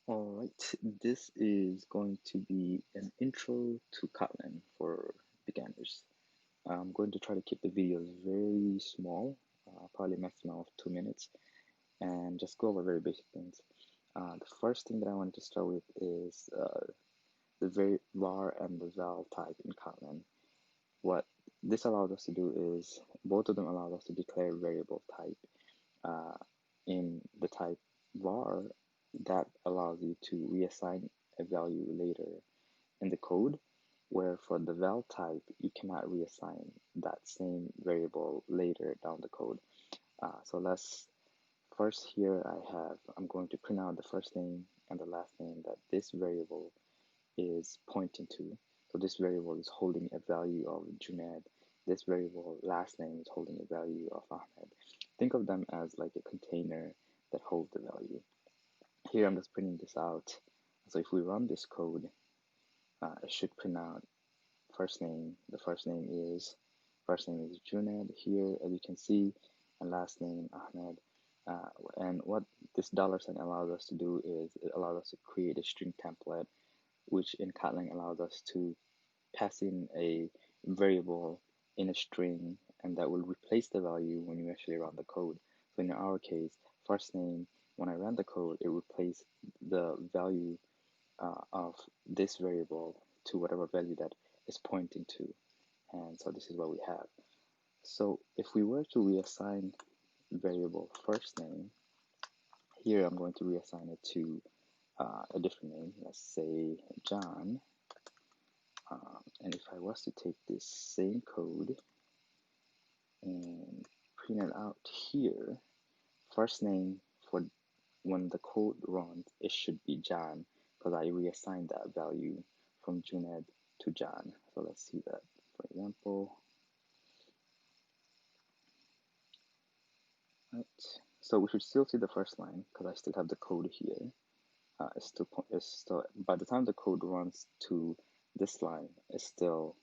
All right, this is going to be an intro to Kotlin for beginners. I'm going to try to keep the videos very small, probably maximum of 2 minutes, and just go over very basic things. The first thing that I wanted to start with is the very var and the val type in Kotlin. What this allows us to do is both of them allow us to declare variable type. Uh, in the type var, that allows you to reassign a value later in the code, where for the val type, you cannot reassign that same variable later down the code. So let's first here I'm going to print out the first name and the last name that this variable is pointing to. So this variable is holding a value of Junaid. This variable last name is holding a value of Ahmed. Think of them as like a container that holds the value. Here I'm just printing this out. So if we run this code, it should print out first name. The first name is Junaid here, as you can see, and last name Ahmed. And what this $sign allows us to do is it allows us to create a string template, which in Kotlin allows us to pass in a variable in a string, and that will replace the value when you actually run the code. So in our case, first name, when I ran the code, it replaced the value of this variable to whatever value that is pointing to. And so this is what we have. So if we were to reassign variable first name, here I'm going to reassign it to a different name. Let's say John. And if I was to take this same code and print it out here, first name for when the code runs, it should be John because I reassigned that value from Junaid to John. So let's see that. For example, right. So we should still see the first line because I still have the code here. It's still by the time the code runs to this line, it's still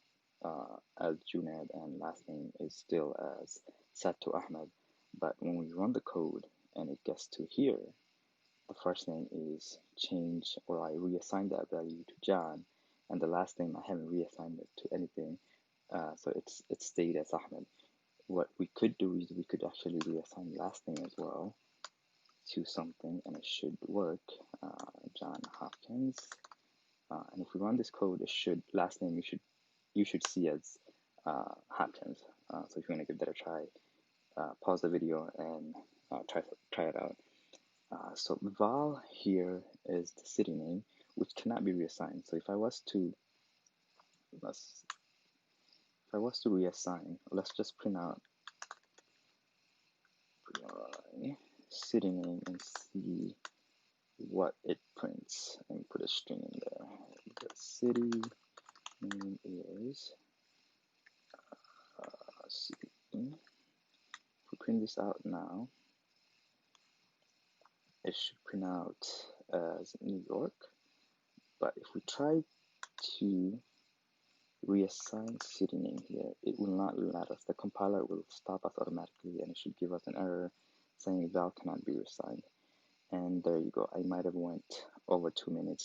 as Junaid, and last name is still as set to Ahmed. But when we run the code and it gets to here, the first name is changed, or I reassign that value to John, and the last name I haven't reassigned it to anything, so it's stayed as Ahmed. What we could do is we could actually reassign last name as well to something, and it should work. John Hopkins, and if we run this code, it should last name you should see as Hopkins. So if you want to give that a try, pause the video and try it out. So val here is the city name, which cannot be reassigned. So if I was to reassign, let's just print out city name and see what it prints. Let me put a string in there. The city name is city. If we print this out now, it should print out as New York. But if we try to reassign city name here, it will not let us. The compiler will stop us automatically, and it should give us an error saying val cannot be reassigned. And there you go. I might have went over 2 minutes.